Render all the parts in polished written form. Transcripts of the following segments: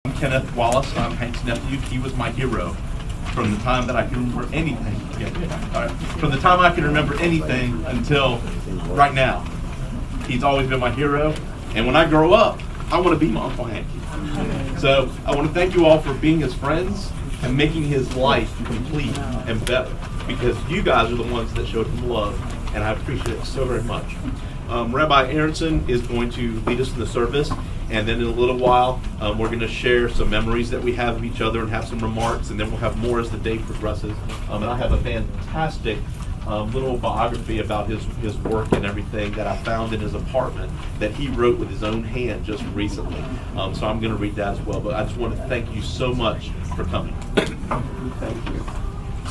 Kenneth Wallace. I'm Hank's nephew. He was my hero from the time that I can remember anything. From the time I can remember anything until right now. He's always been my hero. And when I grow up, I want to be my Uncle Hank. So I want to thank you all for being his friends and making his life complete and better, because you guys are the ones that showed him love, and I appreciate it so very much. Rabbi Aronson is going to lead us in the service, and then in a little while we're going to share some memories that we have of each other and have some remarks, and then we'll have more as the day progresses. And I have a fantastic little biography about his work and everything that I found in his apartment that he wrote with his own hand just recently. So I'm going to read that as well, but I just want to thank you so much for coming. Thank you.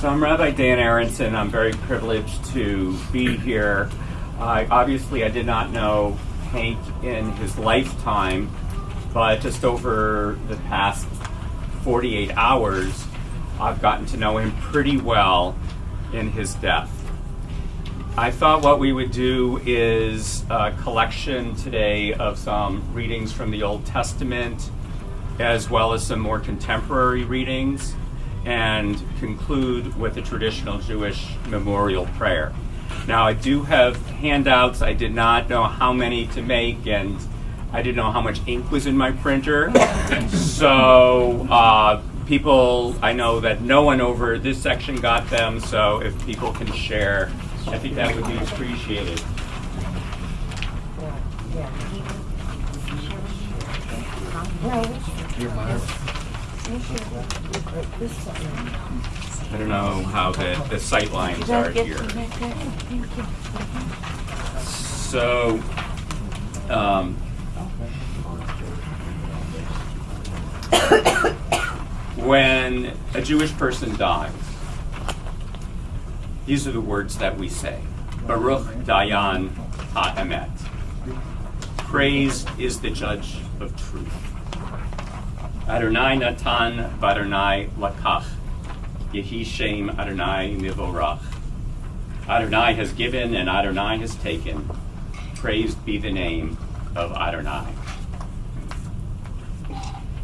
So I'm Rabbi Dan Aronson. I'm very privileged to be here. Obviously, I did not know Hank in his lifetime, but just over the past 48 hours, I've gotten to know him pretty well in his death. I thought what we would do is a collection today of some readings from the Old Testament, as well as some more contemporary readings, and conclude with a traditional Jewish memorial prayer. Now, I do have handouts. I did not know how many to make, and I didn't know how much ink was in my printer. So people, I know that no one over this section got them, so if people can share, I think that would be appreciated. I don't know how the sight lines are here. So, when a Jewish person dies, these are the words that we say. Baruch Dayan HaEmet. Praised is the judge of truth. Adonai Natan v'Adonai Lakach. Yehi Shem Adonai Mivorach. Adonai has given and Adonai has taken. Praised be the name of Adonai.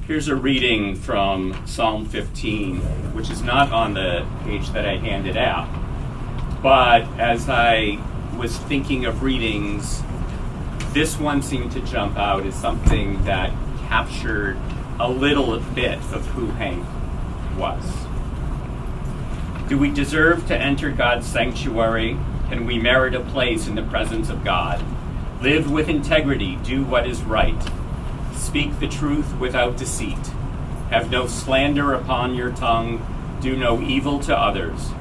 Here's a reading from Psalm 15, which is not on the page that I handed out. But as I was thinking of readings, this one seemed to jump out as something that captured a little bit of who Hank was. Do we deserve to enter God's sanctuary? Can we merit a place in the presence of God? Live with integrity, do what is right. Speak the truth without deceit. Have no slander upon your tongue. Do no evil to others.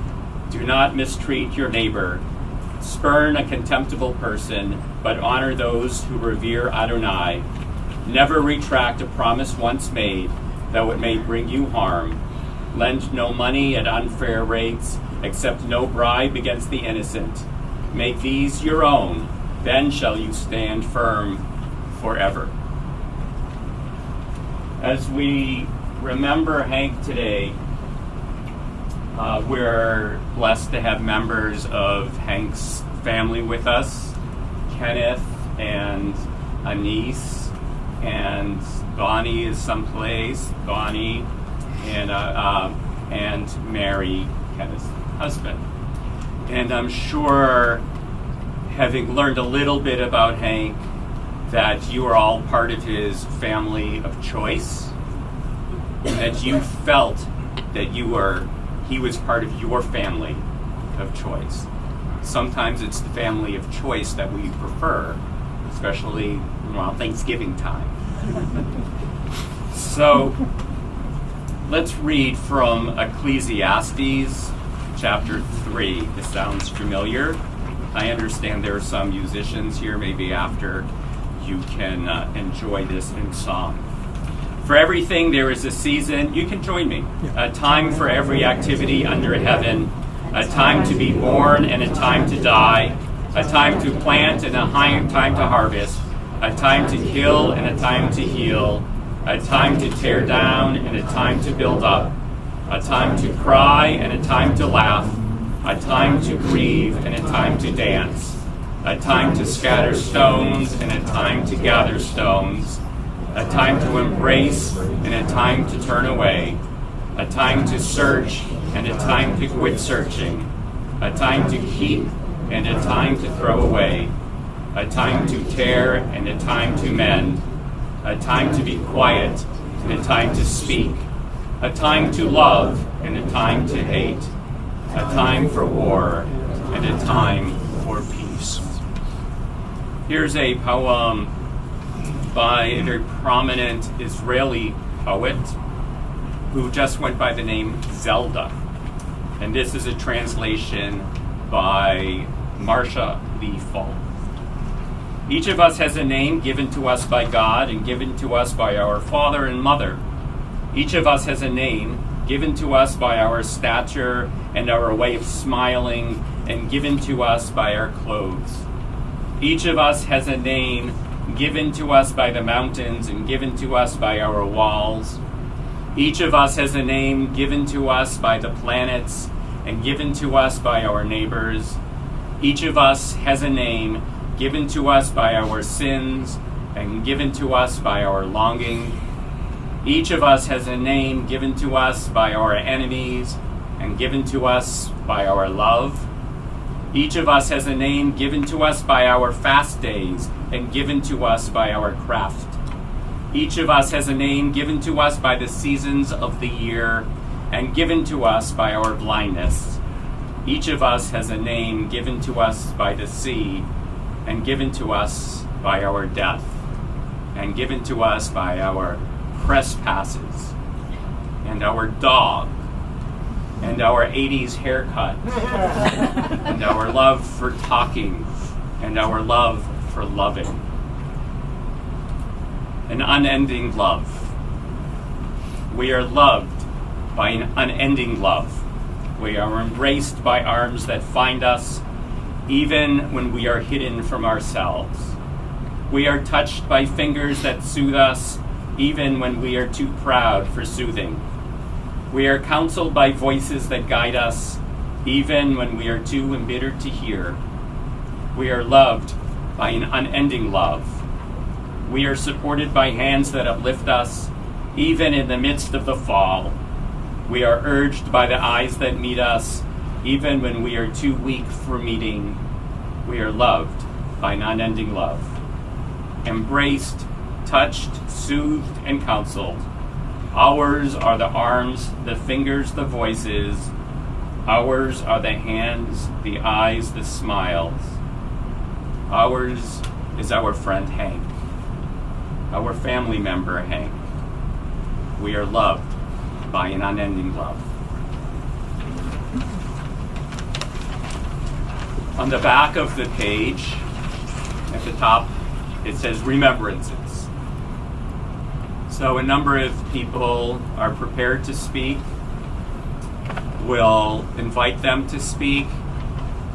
Do not mistreat your neighbor. Spurn a contemptible person, but honor those who revere Adonai. Never retract a promise once made, though it may bring you harm. Lend no money at unfair rates, accept no bribe against the innocent. Make these your own, then shall you stand firm forever. As we remember Hank today, we're blessed to have members of Hank's family with us, Kenneth and Anise, and Bonnie is someplace, Bonnie, and Mary, Kenneth's husband. And I'm sure, having learned a little bit about Hank, that you are all part of his family of choice, and that you felt that he was part of your family of choice. Sometimes it's the family of choice that we prefer, especially around Thanksgiving time. So let's read from Ecclesiastes chapter 3. This sounds familiar. I understand there are some musicians here. Maybe after you can enjoy this in song. For everything there is a season. You can join me. A time for every activity under heaven. A time to be born and a time to die. A time to plant and a time to harvest. A time to kill and a time to heal. A time to tear down and a time to build up. A time to cry and a time to laugh. A time to grieve and a time to dance. A time to scatter stones and a time to gather stones. a time to embrace and a time to turn away, a time to search and a time to quit searching, a time to keep and a time to throw away, a time to tear and a time to mend, a time to be quiet and a time to speak, a time to love and a time to hate, a time for war and a time for peace. Here's a poem by a very prominent Israeli poet who just went by the name Zelda. And this is a translation by Marcia Lee Falk. Each of us has a name given to us by God and given to us by our father and mother. Each of us has a name given to us by our stature and our way of smiling and given to us by our clothes. Each of us has a name given to us by the mountains and given to us by our walls. Each of us has a name given to us by the planets and given to us by our neighbors. Each of us has a name given to us by our sins and given to us by our longing. Each of us has a name given to us by our enemies and given to us by our love. Each of us has a name given to us by our fast days and given to us by our craft. Each of us has a name given to us by the seasons of the year and given to us by our blindness. Each of us has a name given to us by the sea and given to us by our death and given to us by our trespasses and our dog and our 80s haircut and our love for talking and our love for loving. An unending love. We are loved by an unending love. We are embraced by arms that find us even when we are hidden from ourselves. We are touched by fingers that soothe us even when we are too proud for soothing. We are counseled by voices that guide us even when we are too embittered to hear. We are loved by an unending love. We are supported by hands that uplift us even in the midst of the fall. We are urged by the eyes that meet us even when we are too weak for meeting. We are loved by an unending love. Embraced, touched, soothed, and counseled. Ours are the arms, the fingers, the voices. Ours are the hands, the eyes, the smiles. Ours is our friend Hank, our family member Hank. We are loved by an unending love. On the back of the page, at the top, it says remembrances. So a number of people are prepared to speak. We'll invite them to speak,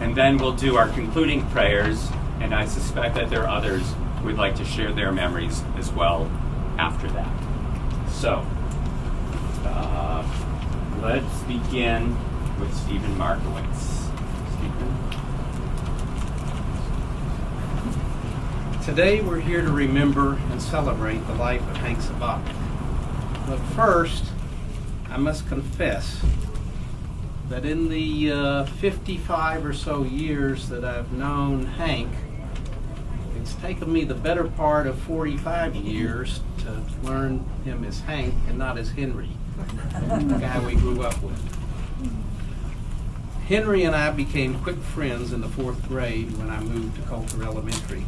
and then we'll do our concluding prayers, and I suspect that there are others who would like to share their memories as well after that. So, let's begin with Stephen Markowitz. Stephen? Today we're here to remember and celebrate the life of Hank Subotnik. But first, I must confess that in the 55 or so years that I've known Hank, it's taken me the better part of 45 years to learn him as Hank and not as Henry, the guy we grew up with. Henry and I became quick friends in the 4th grade when I moved to Coulter Elementary.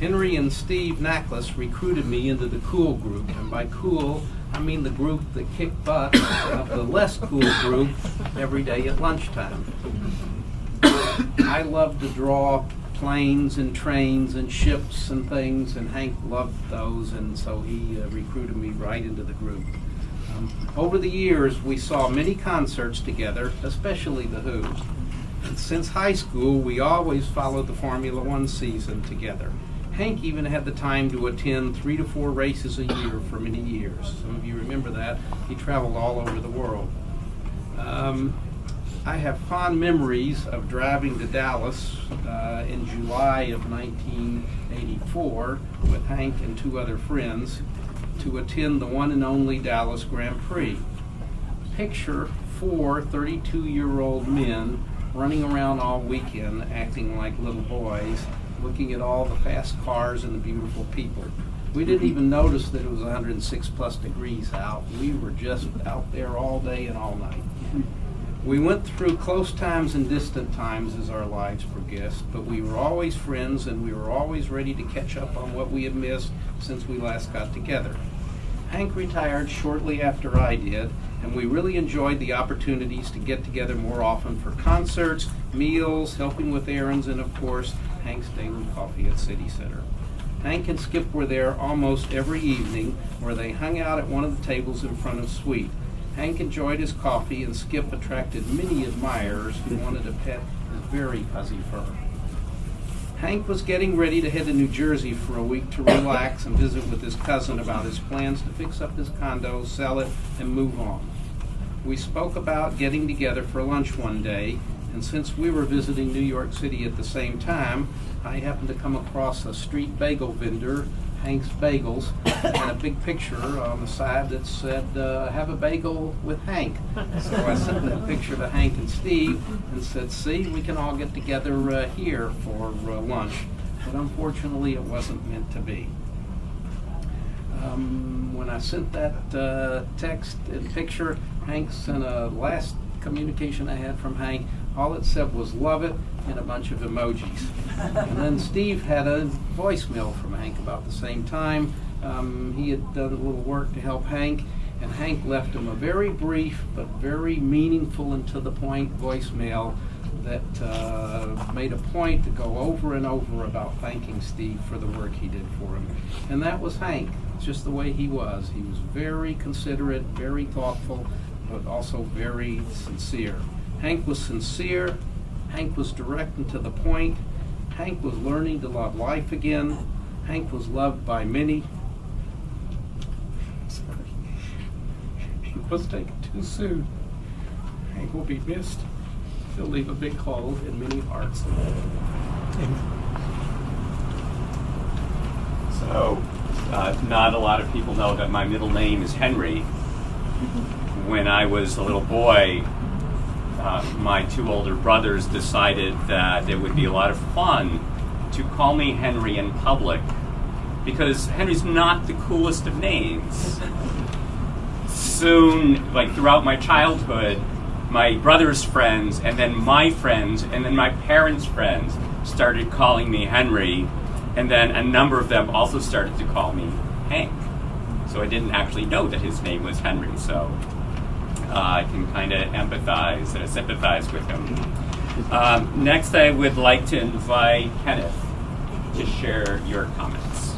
Henry and Steve Naklis recruited me into the cool group, and by cool, I mean the group that kicked butt of the less cool group every day at lunchtime. I loved to draw planes and trains and ships and things, and Hank loved those, and so he recruited me right into the group. Over the years, we saw many concerts together, especially The Who. And since high school, we always followed the Formula One season together. Hank even had the time to attend 3 to 4 races a year for many years. Some of you remember that. He traveled all over the world. I have fond memories of driving to Dallas in July of 1984 with Hank and two other friends to attend the one and only Dallas Grand Prix. Picture four 32-year-old men running around all weekend acting like little boys, looking at all the fast cars and the beautiful people. We didn't even notice that it was 106 plus degrees out. We were just out there all day and all night. We went through close times and distant times as our lives progressed, but we were always friends and we were always ready to catch up on what we had missed since we last got together. Hank retired shortly after I did, and we really enjoyed the opportunities to get together more often for concerts, meals, helping with errands, and of course, Hank's daily coffee at City Center. Hank and Skip were there almost every evening, where they hung out at one of the tables in front of Suite. Hank enjoyed his coffee, and Skip attracted many admirers who wanted to pet his very fuzzy fur. Hank was getting ready to head to New Jersey for a week to relax and visit with his cousin about his plans to fix up his condo, sell it, and move on. We spoke about getting together for lunch one day, and since we were visiting New York City at the same time, I happened to come across a street bagel vendor, Hank's Bagels, and a big picture on the side that said, have a bagel with Hank. So I sent that picture to Hank and Steve and said, see, we can all get together here for lunch. But unfortunately, it wasn't meant to be. When I sent that text and picture, Hank sent a last communication I had from Hank. All it said was love it and a bunch of emojis. And then Steve had a voicemail from Hank about the same time. He had done a little work to help Hank, and Hank left him a very brief but very meaningful and to the point voicemail that made a point to go over and over about thanking Steve for the work he did for him. And that was Hank. It's just the way he was. He was very considerate, very thoughtful, but also very sincere. Hank was sincere. Hank was direct and to the point. Hank was learning to love life again. Hank was loved by many. Sorry. He was taken too soon. Hank will be missed. He'll leave a big hole in many hearts. So, not a lot of people know that my middle name is Henry. When I was a little boy, my two older brothers decided that it would be a lot of fun to call me Henry in public, because Henry's not the coolest of names. Soon, like throughout my childhood, my brother's friends, and then my friends, and then my parents' friends started calling me Henry, and then a number of them also started to call me Hank. So I didn't actually know that his name was Henry, so I can kind of empathize and sympathize with him. Next, I would like to invite Kenneth to share your comments.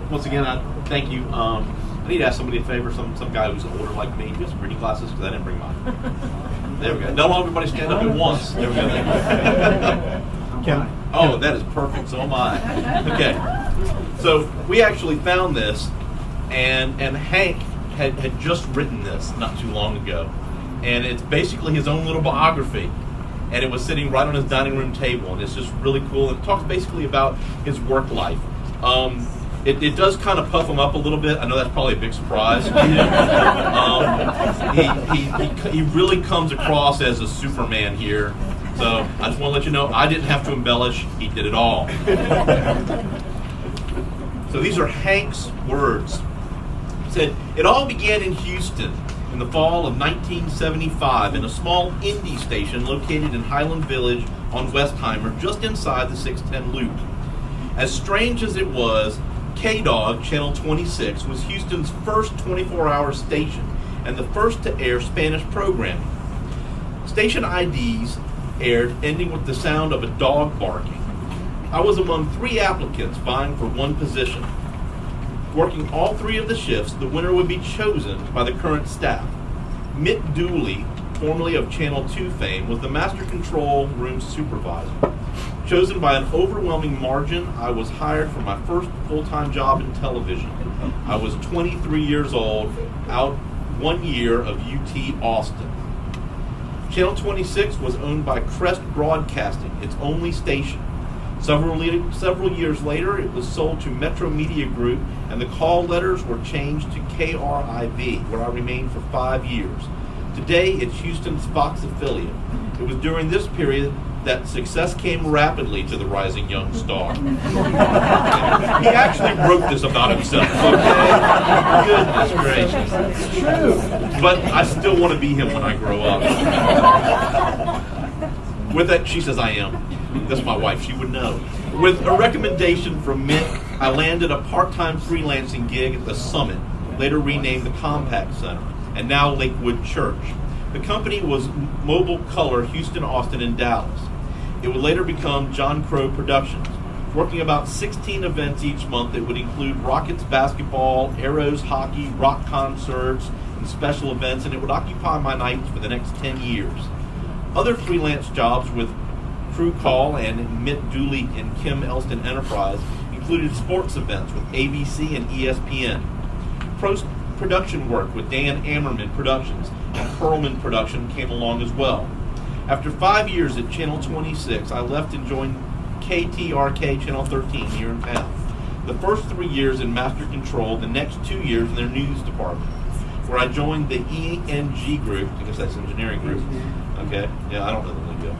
Once again, I thank you. I need to ask somebody a favor, some guy who's older like me. Do you have some reading glasses? Because I didn't bring mine. There we go. Don't everybody stand up at once. There we go. Thank you. Oh, that is perfect. So am I. Okay. So we actually found this, and Hank had just written this not too long ago. And it's basically his own little biography. And it was sitting right on his dining room table. And it's just really cool. And it talks basically about his work life. It does kind of puff him up a little bit. I know that's probably a big surprise. He really comes across as a Superman here. So I just want to let you know, I didn't have to embellish. He did it all. So these are Hank's words. He said, "It all began in Houston in the fall of 1975 in a small indie station located in Highland Village on Westheimer, just inside the 610 loop. As strange as it was, K-Dog, Channel 26, was Houston's first 24-hour station and the first to air Spanish programming. Station IDs aired, ending with the sound of a dog barking. I was among 3 applicants vying for one position. Working all 3 of the shifts, the winner would be chosen by the current staff. Mitt Dooley, formerly of Channel 2 fame, was the master control room supervisor. Chosen by an overwhelming margin, I was hired for my first full-time job in television. I was 23 years old, out 1 year of UT Austin. Channel 26 was owned by Crest Broadcasting, its only station. Several years later, it was sold to Metro Media Group, and the call letters were changed to KRIV, where I remained for 5 years. Today, it's Houston's Fox affiliate. It was during this period that success came rapidly to the rising young star. He actually wrote this about himself, okay? Goodness gracious. It's true. But I still want to be him when I grow up. With that, she says I am. That's my wife, she would know. With a recommendation from Mick, I landed a part-time freelancing gig at the Summit, later renamed the Compact Center, and now Lakewood Church. The company was Mobile Color Houston, Austin, and Dallas. It would later become John Crow Productions, working about 16 events each month that would include Rockets basketball, Arrows hockey, rock concerts, and special events, and it would occupy my nights for the next 10 years. Other freelance jobs with Crew Call and Mitt Dooley and Kim Elston Enterprise included sports events with ABC and ESPN. Production work with Dan Ammerman Productions and Perlman Production came along as well. After 5 years at Channel 26, I left and joined KTRK Channel 13 here in town. The first 3 years in Master Control, the next 2 years in their news department, where I joined the ENG group. I guess that's engineering group. Okay, yeah, I don't know the lingo.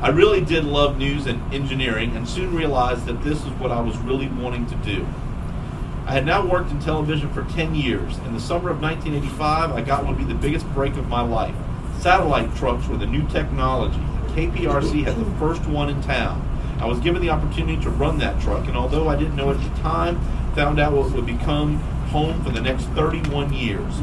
I really did love news and engineering, and soon realized that this is what I was really wanting to do. I had now worked in television for 10 years. In the summer of 1985, I got what would be the biggest break of my life. Satellite trucks were the new technology. KPRC had the first one in town. I was given the opportunity to run that truck, and although I didn't know at the time, found out what would become home for the next 31 years.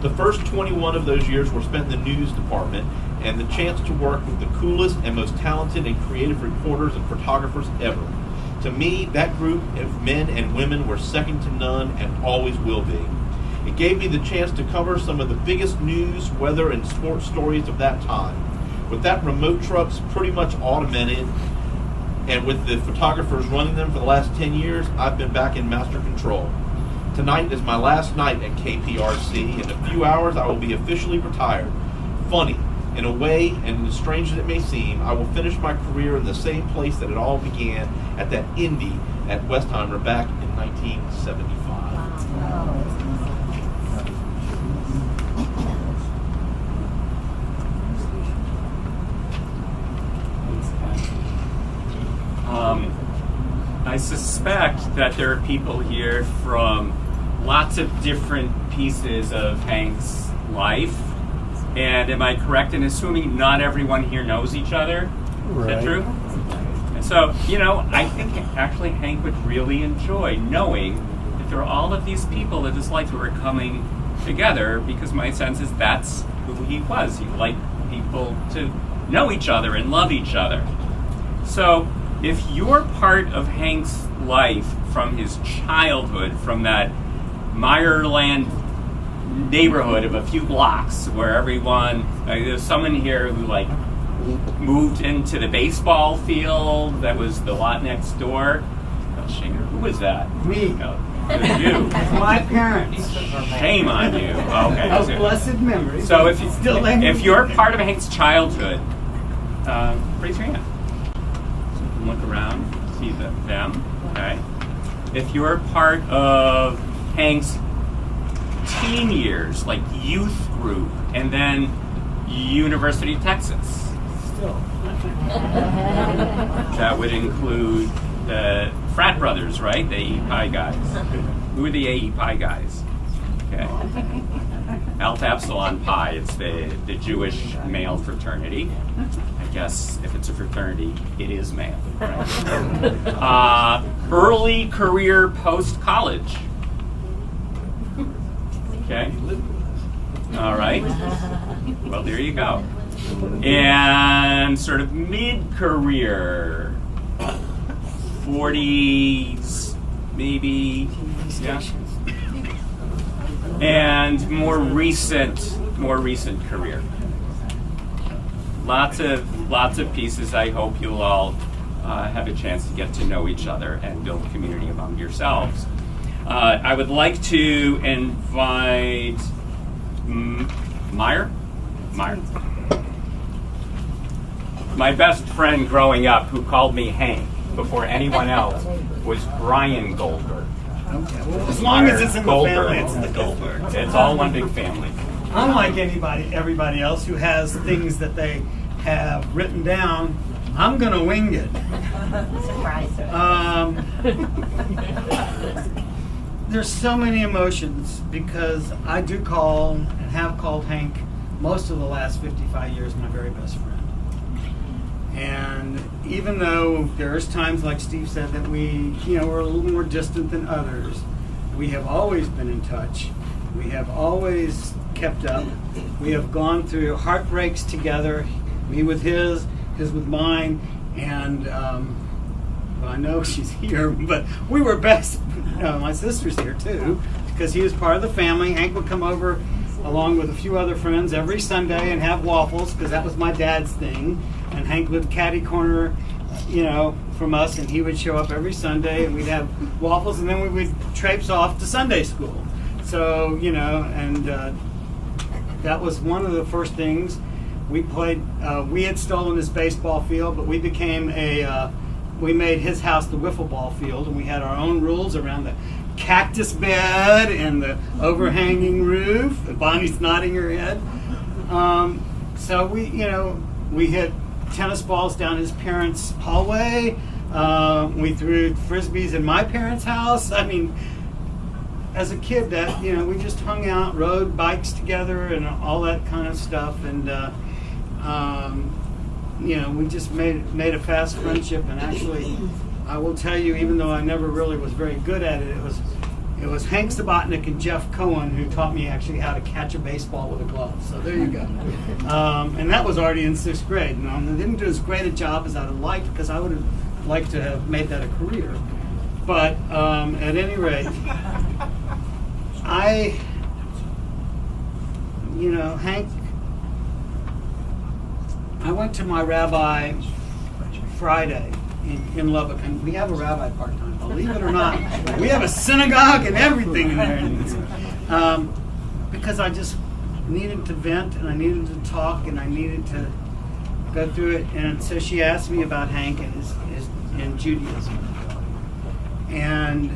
The first 21 of those years were spent in the news department, and the chance to work with the coolest and most talented and creative reporters and photographers ever. To me, that group of men and women were second to none and always will be. It gave me the chance to cover some of the biggest news, weather, and sports stories of that time. With that remote trucks pretty much automated, and with the photographers running them for the last 10 years, I've been back in master control. Tonight is my last night at KPRC. In a few hours, I will be officially retired. Funny, in a way, and as strange as it may seem, I will finish my career in the same place that it all began, at that Indy at Westheimer back in 1975. I suspect that there are people here from lots of different pieces of Hank's life. And am I correct in assuming not everyone here knows each other? Right. Is that true? And so, I think actually Hank would really enjoy knowing that there are all of these people in his life who are coming together, because my sense is that's who he was. He liked people to know each other and love each other. So, if you're part of Hank's life from his childhood, from that Meyerland neighborhood of a few blocks where everyone, there's someone here who moved into the baseball field that was the lot next door. Who was that? Me. You. My parents. Shame on you. Okay. Of blessed memory. So if you're part of Hank's childhood, raise your hand. So you can look around, see them. Okay. If you're part of Hank's teen years, like youth group, and then University of Texas. Still. That would include the frat brothers, right? The AE Pi guys. Who are the AE Pi guys? Okay. Alpha Epsilon Pi, it's the Jewish male fraternity. I guess if it's a fraternity, it is male. Right? Early career post-college. Okay. All right. Well, there you go. And sort of mid-career, 40s, maybe. Yeah. And more recent career. Lots of pieces. I hope you'll all have a chance to get to know each other and build community among yourselves. I would like to invite Meyer. My best friend growing up, who called me Hank before anyone else, was Brian Goldberg. Okay. Well, as long as it's in the Goldberg. family, it's the Goldbergs. It's all one big family. Unlike everybody else who has things that they have written down, I'm gonna wing it. Surprise. There's so many emotions because I do call and have called Hank most of the last 55 years my very best friend. And even though there's times, like Steve said, that we're a little more distant than others, we have always been in touch. We have always kept up. We have gone through heartbreaks together, me with his with mine, and well, I know she's here, but we were best. My sister's here too, because he was part of the family. Hank would come over along with a few other friends every Sunday and have waffles, because that was my dad's thing. And Hank lived catty corner, from us, and he would show up every Sunday, and we'd have waffles, and then we would traipse off to Sunday school. So, and that was one of the first things. We played, we had stolen his baseball field, but we became we made his house the wiffle ball field, and we had our own rules around the cactus bed and the overhanging roof. Bonnie's nodding her head. So we hit tennis balls down his parents' hallway. We threw frisbees in my parents' house. I mean, as a kid, that we just hung out, rode bikes together, and all that kind of stuff. And we just made a fast friendship. And actually, I will tell you, even though I never really was very good at it, it was Hank Subotnik and Jeff Cohen who taught me actually how to catch a baseball with a glove. So there you go. And that was already in 6th grade. And I didn't do as great a job as I would have liked, because I would have liked to have made that a career. But at any rate, Hank, I went to my rabbi Friday in Lubbock, and we have a rabbi part-time, believe it or not. We have a synagogue and everything in there. Because I just needed to vent, and I needed to talk, and I needed to go through it. And so she asked me about Hank and his in Judaism. And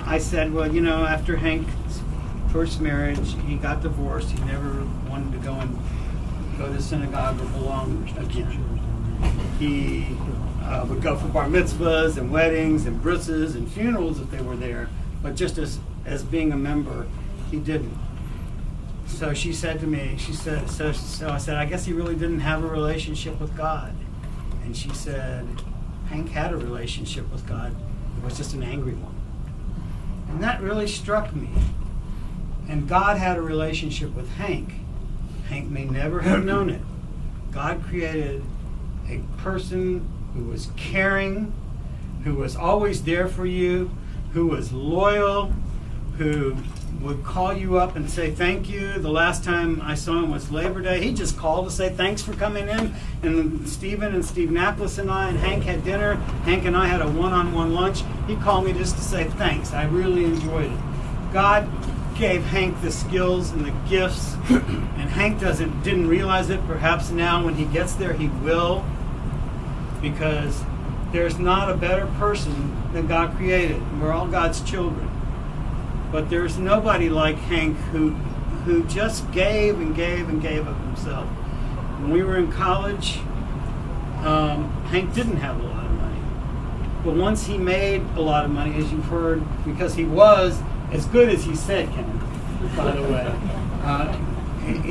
I said, well, after Hank's first marriage, he got divorced. He never wanted to go to synagogue or belong again. He would go for bar mitzvahs and weddings and brises and funerals if they were there, but just as being a member, he didn't. So she said to me, so I said, I guess he really didn't have a relationship with God. And she said, Hank had a relationship with God. It was just an angry one. And that really struck me. And God had a relationship with Hank. Hank may never have known it. God created a person who was caring, who was always there for you, who was loyal, who would call you up and say thank you. The last time I saw him was Labor Day. He just called to say thanks for coming in. And Steve Naklis and I and Hank had dinner. Hank and I had a one-on-one lunch. He called me just to say thanks. I really enjoyed it. God gave Hank the skills and the gifts, and Hank didn't realize it. Perhaps now when he gets there he will, because there's not a better person than God created. We're all God's children. But there's nobody like Hank who just gave and gave and gave of himself. When we were in college, Hank didn't have a lot of money. But once he made a lot of money, as you've heard, because he was as good as he said, Ken, by the way,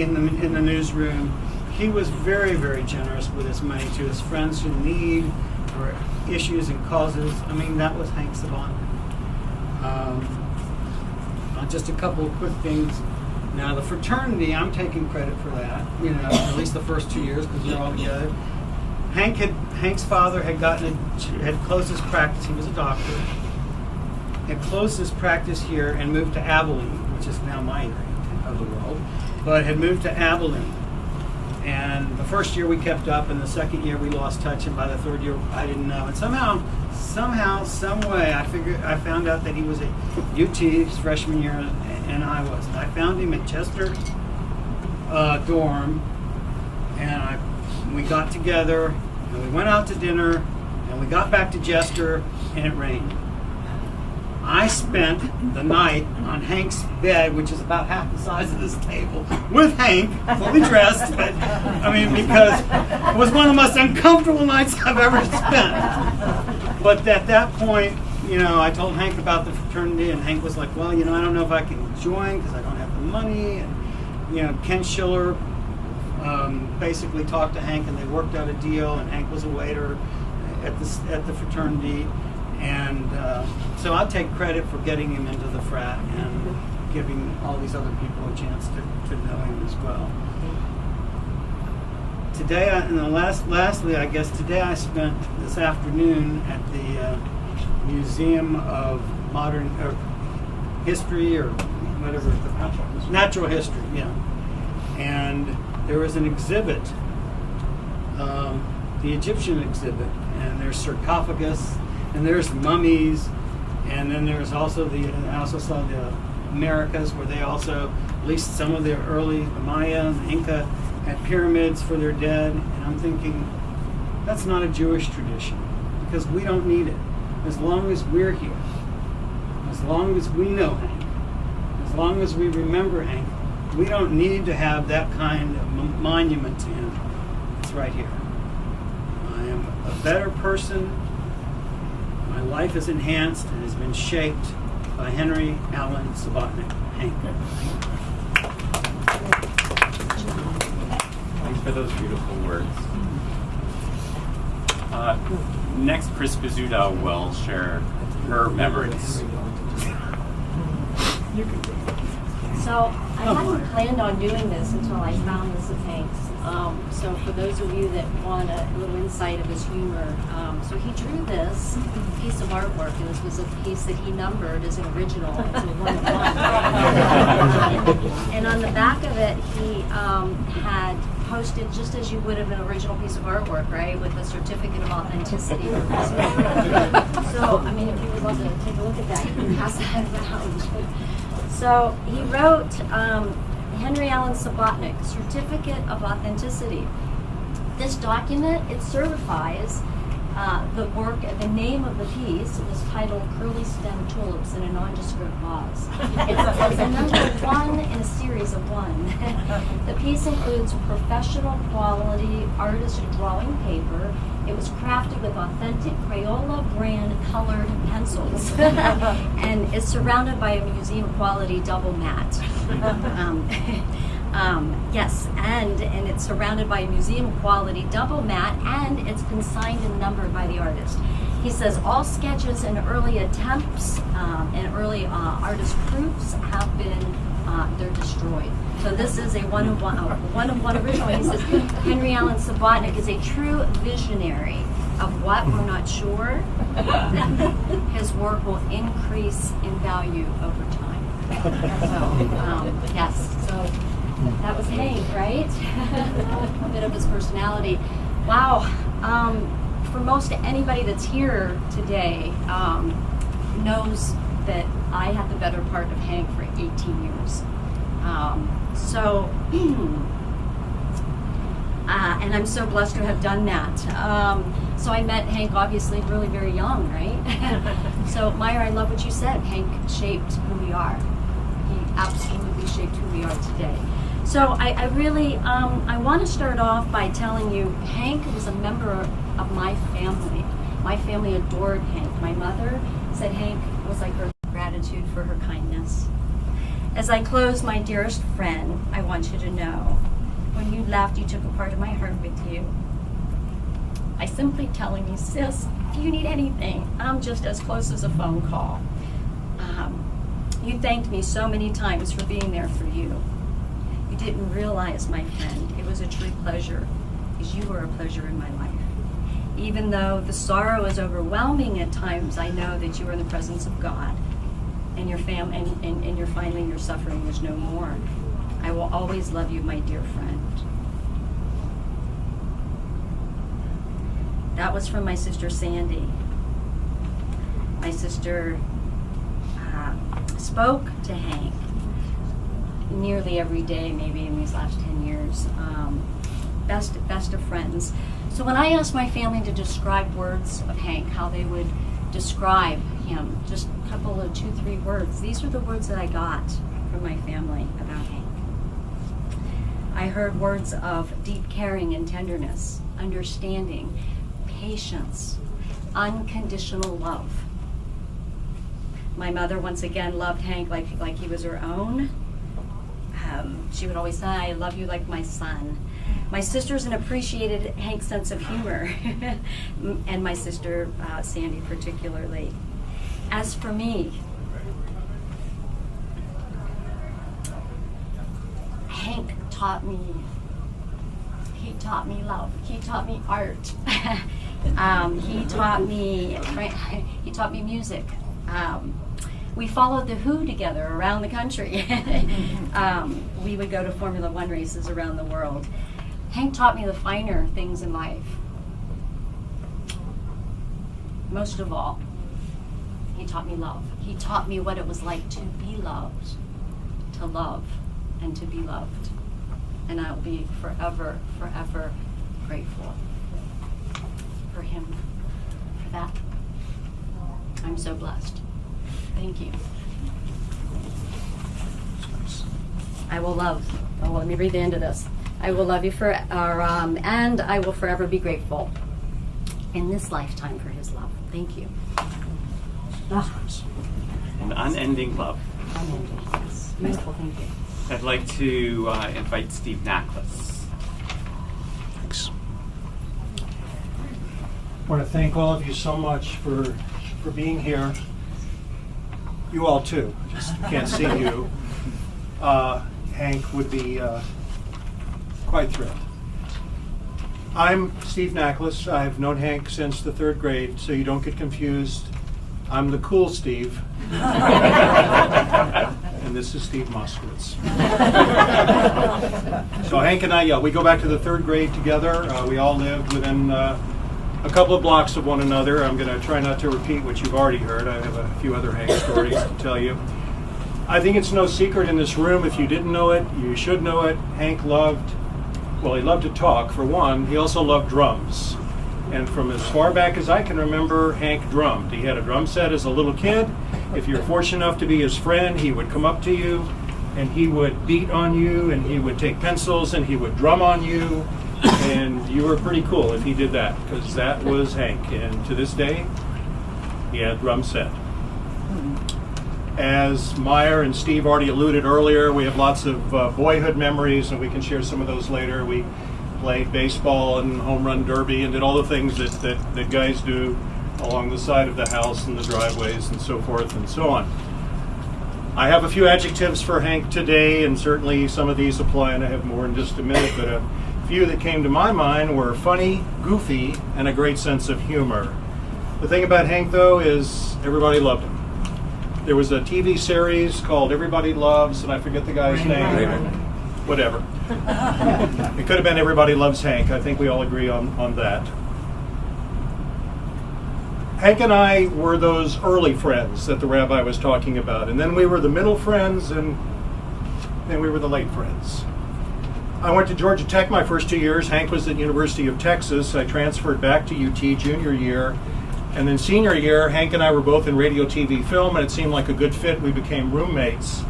in the newsroom, he was very, very generous with his money to his friends who need or issues and causes. I mean, that was Hank Subotnik. Just a couple of quick things. Now, the fraternity, I'm taking credit for that, at least the first 2 years, because we were all together. Hank's father had closed his practice. He was a doctor. Had closed his practice here and moved to Abilene, which is now my area of the world, but had moved to Abilene. And the first year we kept up, and the second year we lost touch, and by the third year I didn't know. And somehow, some way, I found out that he was at UT his freshman year, and I wasn't. I found him at Chester dorm, and we got together, and we went out to dinner, and we got back to Chester, and it rained. I spent the night on Hank's bed, which is about half the size of this table, with Hank, fully dressed, but, because it was one of the most uncomfortable nights I've ever spent. But at that point, I told Hank about the fraternity, and Hank was like, well, I don't know if I can join because I don't have the money. And, Ken Schiller basically talked to Hank, and they worked out a deal, and Hank was a waiter at the fraternity. And so I'll take credit for getting him into the frat and giving all these other people a chance to know him as well. Today, lastly, I guess today I spent this afternoon at the Museum of Modern History or whatever, Natural History, yeah. And there was an exhibit, the Egyptian exhibit, and there's sarcophagus. And there's mummies, and then there's also I also saw the Americas, where they also, at least some of the early Maya and Inca, had pyramids for their dead. And I'm thinking, that's not a Jewish tradition, because we don't need it. As long as we're here, as long as we know Hank, as long as we remember Hank, we don't need to have that kind of monument to him. It's right here. I am a better person. My life is enhanced and has been shaped by Henry Allen Subotnik. Hank. Thanks for those beautiful words. Next, Chris Bizzuto will share her memories. So I hadn't planned on doing this until I found this of Hank's. So for those of you that want a little insight of his humor, so he drew this piece of artwork, and this was a piece that he numbered as an original. It's a 1 of 1. And on the back of it, he had posted, just as you would have an original piece of artwork, right, with a certificate of authenticity. So, if you would love to take a look at that, you can pass that around. So he wrote, Henry Allen Subotnik, Certificate of Authenticity. This document, it certifies the work, the name of the piece was titled Curly Stem Tulips in a Nondescript Vase. It's a number 1 in a series of 1. The piece includes professional quality artist drawing paper. It was crafted with authentic Crayola brand colored pencils and is surrounded by a museum quality double mat. Yes, and it's surrounded by a museum quality double mat, and it's been signed and numbered by the artist. He says all sketches and early attempts and early artist proofs have been they're destroyed. So this is a one of one original. He says Henry Allen Subotnik is a true visionary of what we're not sure. His work will increase in value over time. So yes, so that was Hank, right? A bit of his personality. Wow. For most anybody that's here today knows that I had the better part of Hank for 18 years. And I'm so blessed to have done that. So I met Hank obviously really very young, right? So Meyer, I love what you said. Hank shaped who we are. He absolutely shaped who we are today. So I really, I want to start off by telling you, Hank was a member of my family. My family adored Hank. My mother said Hank was like her gratitude for her kindness. As I close, my dearest friend, I want you to know, when you left, you took a part of my heart with you. By simply telling me, sis, if you need anything, I'm just as close as a phone call. You thanked me so many times for being there for you. You didn't realize, my friend, it was a true pleasure, because you were a pleasure in my life. Even though the sorrow is overwhelming at times, I know that you are in the presence of God, and your finally your suffering is no more. I will always love you, my dear friend. That was from my sister Sandy. My sister spoke to Hank nearly every day, maybe in these last 10 years. Best of friends. So when I asked my family to describe words of Hank, how they would describe him, just a couple of 2-3 words, these were the words that I got from my family about Hank. I heard words of deep caring and tenderness, understanding, patience, unconditional love. My mother, once again, loved Hank like he was her own. She would always say, "I love you like my son." My sisters appreciated Hank's sense of humor, and my sister Sandy particularly. As for me, Hank taught me love. He taught me art. He taught me music. We followed the Who together around the country. We would go to Formula One races around the world. Hank taught me the finer things in life. Most of all, he taught me love. He taught me what it was like to be loved, to love, and to be loved. And I will be forever, forever grateful for him, for that. I'm so blessed. Thank you. I will love. Oh, let me read the end of this. I will love you and I will forever be grateful in this lifetime for his love. Thank you. An unending love. Unending. Yes. Beautiful. Thank you. I'd like to invite Steve Naklis. Thanks. I want to thank all of you so much for being here. You all too. Just can't see you. Hank would be quite thrilled. I'm Steve Naklis. I've known Hank since the 3rd grade, so you don't get confused. I'm the cool Steve. And this is Steve Moskowitz. So Hank and I, we go back to the 3rd grade together. We all lived within a couple of blocks of one another. I'm going to try not to repeat what you've already heard. I have a few other Hank stories to tell you. I think it's no secret in this room. If you didn't know it, you should know it. Hank loved to talk, for one. He also loved drums. And from as far back as I can remember, Hank drummed. He had a drum set as a little kid. If you're fortunate enough to be his friend, he would come up to you and he would beat on you and he would take pencils and he would drum on you. And you were pretty cool if he did that, because that was Hank. And to this day, he had a drum set. As Meyer and Steve already alluded earlier, we have lots of boyhood memories, and we can share some of those later. We played baseball and home run derby and did all the things that guys do along the side of the house and the driveways and so forth and so on. I have a few adjectives for Hank today, and certainly some of these apply, and I have more in just a minute, but a few that came to my mind were funny, goofy, and a great sense of humor. The thing about Hank, though, is everybody loved him. There was a TV series called Everybody Loves, and I forget the guy's name. Whatever. It could have been Everybody Loves Hank. I think we all agree on that. Hank and I were those early friends that the rabbi was talking about, and then we were the middle friends, and then we were the late friends. I went to Georgia Tech my first 2 years. Hank was at University of Texas. I transferred back to UT junior year. And then senior year, Hank and I were both in radio, TV, film, and it seemed like a good fit. We became roommates.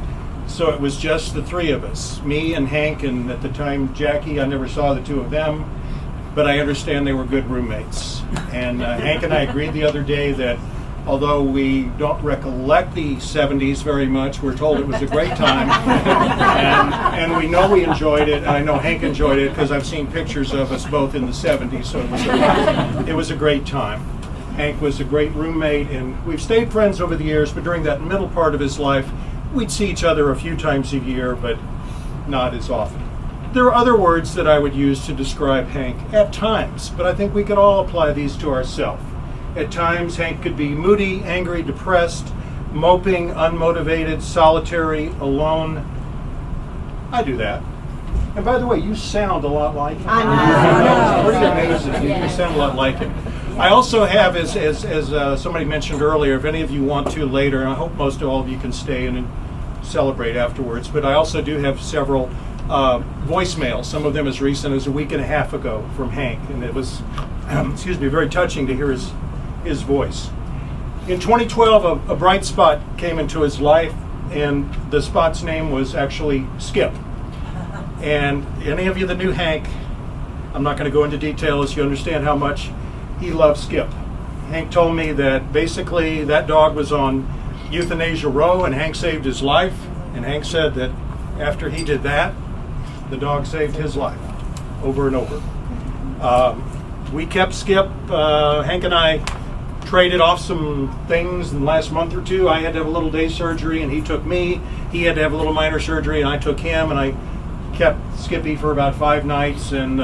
So it was just the three of us, me and Hank, and at the time, Jackie. I never saw the two of them, but I understand they were good roommates. And Hank and I agreed the other day that although we don't recollect the 70s very much, we're told it was a great time. and we know we enjoyed it. And I know Hank enjoyed it because I've seen pictures of us both in the 70s, so it was a great time. Hank was a great roommate, and we've stayed friends over the years, but during that middle part of his life, we'd see each other a few times a year, but not as often. There are other words that I would use to describe Hank at times, but I think we could all apply these to ourselves. At times, Hank could be moody, angry, depressed, moping, unmotivated, solitary, alone. I do that. And by the way, you sound a lot like him. I know. It's pretty amazing. You sound a lot like him. I also have, as somebody mentioned earlier, if any of you want to later, and I hope most of all of you can stay and celebrate afterwards, but I also do have several voicemails, some of them as recent as a week and a half ago from Hank, and it was, very touching to hear his voice. In 2012, a bright spot came into his life, and the spot's name was actually Skip. And any of you that knew Hank, I'm not going to go into detail as you understand how much he loved Skip. Hank told me that basically that dog was on euthanasia row and Hank saved his life, and Hank said that after he did that, the dog saved his life over and over. We kept Skip. Hank and I traded off some things in the last month or two. I had to have a little day surgery and he took me. He had to have a little minor surgery and I took him, and I kept Skippy for about 5 nights, and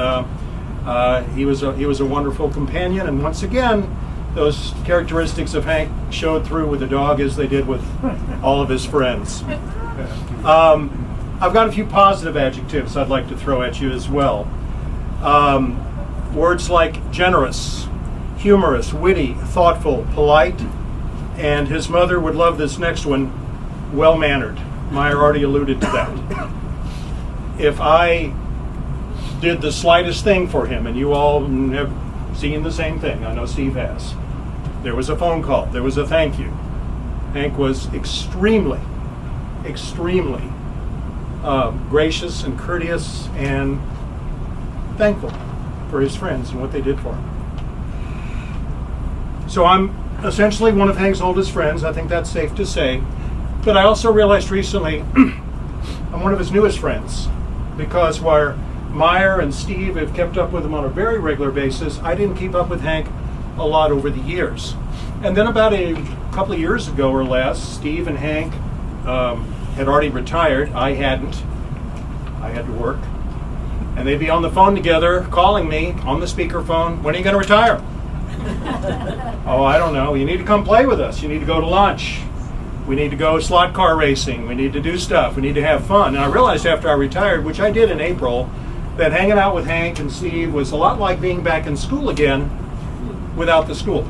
he was a wonderful companion. And once again, those characteristics of Hank showed through with the dog as they did with all of his friends. I've got a few positive adjectives I'd like to throw at you as well. Words like generous, humorous, witty, thoughtful, polite, and his mother would love this next one, well-mannered. Meyer already alluded to that. If I did the slightest thing for him, and you all have seen the same thing, I know Steve has, there was a phone call, there was a thank you. Hank was extremely gracious and courteous and thankful for his friends and what they did for him. So I'm essentially one of Hank's oldest friends, I think that's safe to say, but I also realized recently I'm one of his newest friends, because where Meyer and Steve have kept up with him on a very regular basis, I didn't keep up with Hank a lot over the years. And then about a couple of years ago or less, Steve and Hank had already retired. I hadn't. I had to work. And they'd be on the phone together, calling me on the speakerphone, when are you going to retire? Oh, I don't know. You need to come play with us. You need to go to lunch. We need to go slot car racing. We need to do stuff. We need to have fun. And I realized after I retired, which I did in April, that hanging out with Hank and Steve was a lot like being back in school again without the school.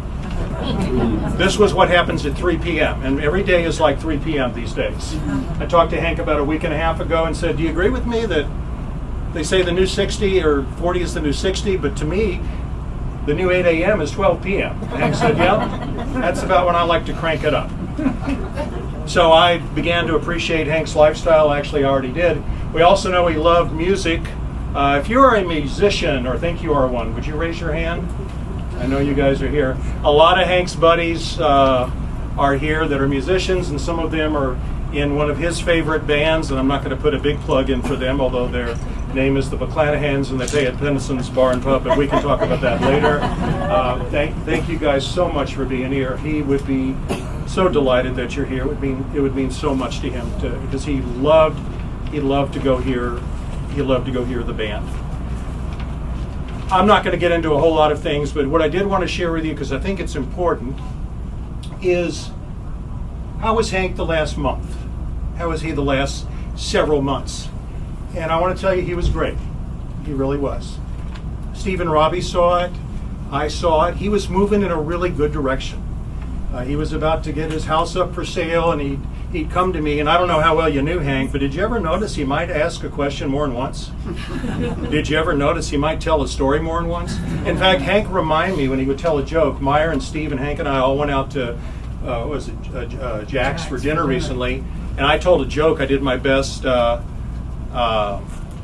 This was what happens at 3 p.m. And every day is like 3 p.m. these days. I talked to Hank about a week and a half ago and said, do you agree with me that they say the new 60 or 40 is the new 60, but to me, the new 8 a.m. is 12 p.m. And Hank said, yeah, that's about when I like to crank it up. So I began to appreciate Hank's lifestyle. Actually, I already did. We also know he loved music. If you are a musician or think you are one, would you raise your hand? I know you guys are here. A lot of Hank's buddies are here that are musicians, and some of them are in one of his favorite bands, and I'm not going to put a big plug in for them, although their name is the McClanahans, and they play at Pennison's Bar and Pub, and we can talk about that later. Thank you guys so much for being here. He would be so delighted that you're here. It would mean so much to him because he loved to go hear the band. I'm not going to get into a whole lot of things, but what I did want to share with you, because I think it's important, is how was Hank the last month? How was he the last several months? And I want to tell you, he was great. He really was. Steve and Robbie saw it. I saw it. He was moving in a really good direction. He was about to get his house up for sale, and he'd come to me, and I don't know how well you knew Hank, but did you ever notice he might ask a question more than once? Did you ever notice he might tell a story more than once? In fact, Hank reminded me when he would tell a joke. Meyer and Steve and Hank and I all went out to Jack's for dinner recently, and I told a joke. I did my best.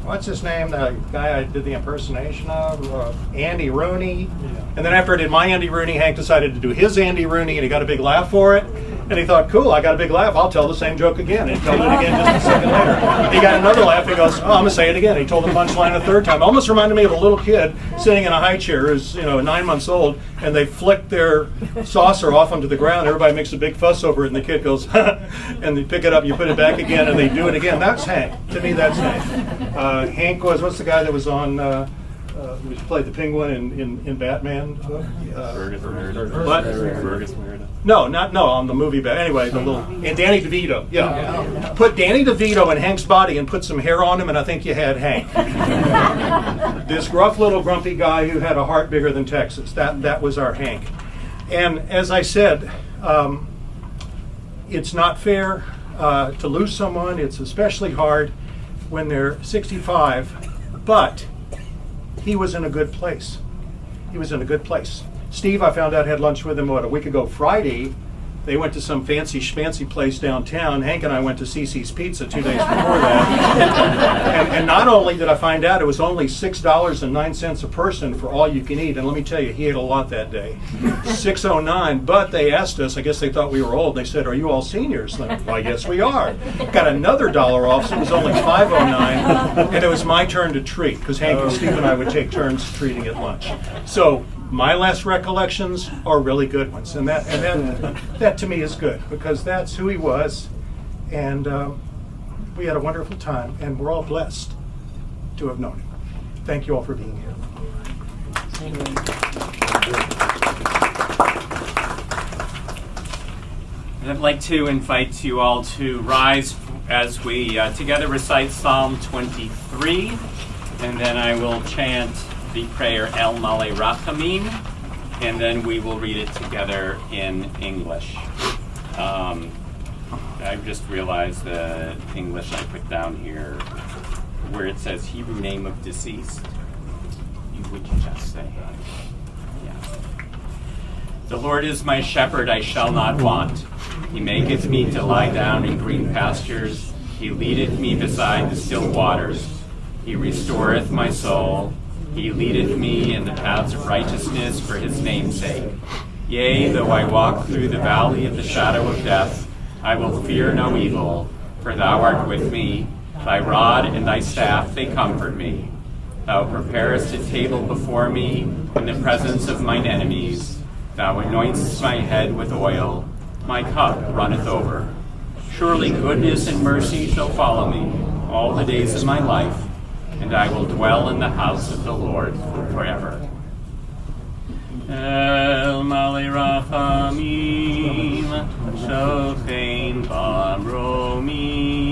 What's his name? The guy I did the impersonation of, Andy Rooney. Yeah. And then after I did my Andy Rooney, Hank decided to do his Andy Rooney, and he got a big laugh for it. And he thought, cool, I got a big laugh. I'll tell the same joke again. And he told it again just a second later. He got another laugh. He goes, oh, I'm going to say it again. He told the punchline a third time. Almost reminded me of a little kid sitting in a high chair who's 9 months old, and they flick their saucer off onto the ground. Everybody makes a big fuss over it, and the kid goes, and they pick it up, you put it back again, and they do it again. That's Hank. To me, that's Hank. Hank was, what's the guy that was on... who played the Penguin in Batman? Fergus Meredith. What? Fergus Meredith. No, on the movie, but anyway, the little, and Danny DeVito, yeah. Put Danny DeVito in Hank's body and put some hair on him, and I think you had Hank. This gruff little grumpy guy who had a heart bigger than Texas. That was our Hank. And as I said, it's not fair to lose someone. It's especially hard when they're 65, but he was in a good place. He was in a good place. Steve, I found out, had lunch with him, a week ago Friday. They went to some fancy schmancy place downtown. Hank and I went to CC's Pizza 2 days before that. and not only did I find out it was only $6.09 a person for all you can eat, and let me tell you, he ate a lot that day. $6.09, but they asked us, I guess they thought we were old, they said, "Are you all seniors?" Like, "Why, yes, we are." Got another $1 off, so it was only $5.09, and it was my turn to treat, because Hank and Steve and I would take turns treating at lunch. So my last recollections are really good ones, and that to me is good, because that's who he was, and we had a wonderful time, and we're all blessed to have known him. Thank you all for being here. And I'd like to invite you all to rise as we together recite Psalm 23, and then I will chant the prayer El Male Rachamim, and then we will read it together in English. I just realized the English I put down here, where it says Hebrew name of deceased. Would you just say? Yeah. The Lord is my shepherd, I shall not want. He maketh me to lie down in green pastures. He leadeth me beside the still waters. He restoreth my soul. He leadeth me in the paths of righteousness for his name's sake. Yea, though I walk through the valley of the shadow of death, I will fear no evil, for thou art with me. Thy rod and thy staff, they comfort me. Thou preparest a table before me in the presence of mine enemies. Thou anointest my head with oil. My cup runneth over. Surely goodness and mercy shall follow me all the days of my life, and I will dwell in the house of the Lord forever. El Male Rachamim, Shochein Bamromim,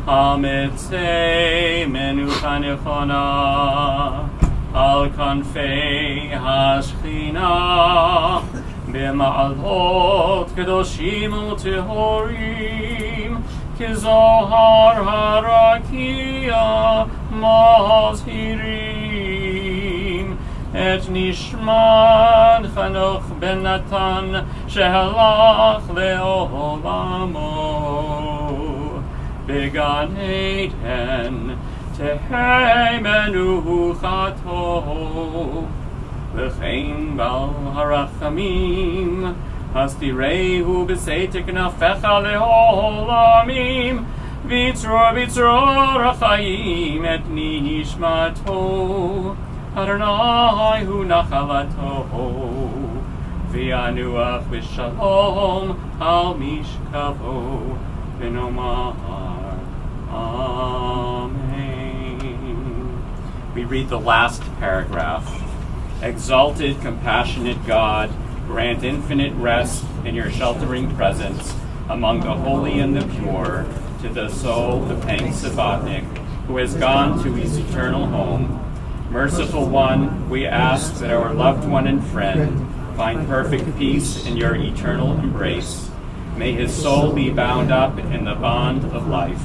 Hametzei Menucha Nechona, Al Kanfei Hashchina, B'ma'alot Kedoshim U'Tehorim, Kizohar Harakia Mazhirim, Et Nishman Chanoch Ben Natan Shehalach Le'olamo, Began Eden Tehei Menuchato, V'chein Bal Harachamim, Hastireu b'seitek nafecha le'olamim, Vitzror achayim et nishmato, Adonai hu nachalato, V'yanuach v'shalom al mishkavo, V'nomar Amen. We read the last paragraph. Exalted, compassionate God, grant infinite rest in your sheltering presence among the holy and the pure to the soul of Hank Subotnik, who has gone to his eternal home. Merciful One, we ask that our loved one and friend find perfect peace in your eternal embrace. May his soul be bound up in the bond of life.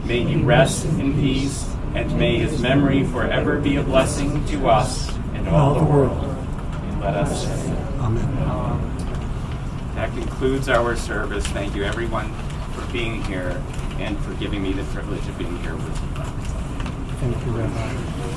May he rest in peace, and may his memory forever be a blessing to us and all the world. And let us say, Amen. That concludes our service. Thank you, everyone, for being here and for giving me the privilege of being here with you. Thank you, Rabbi.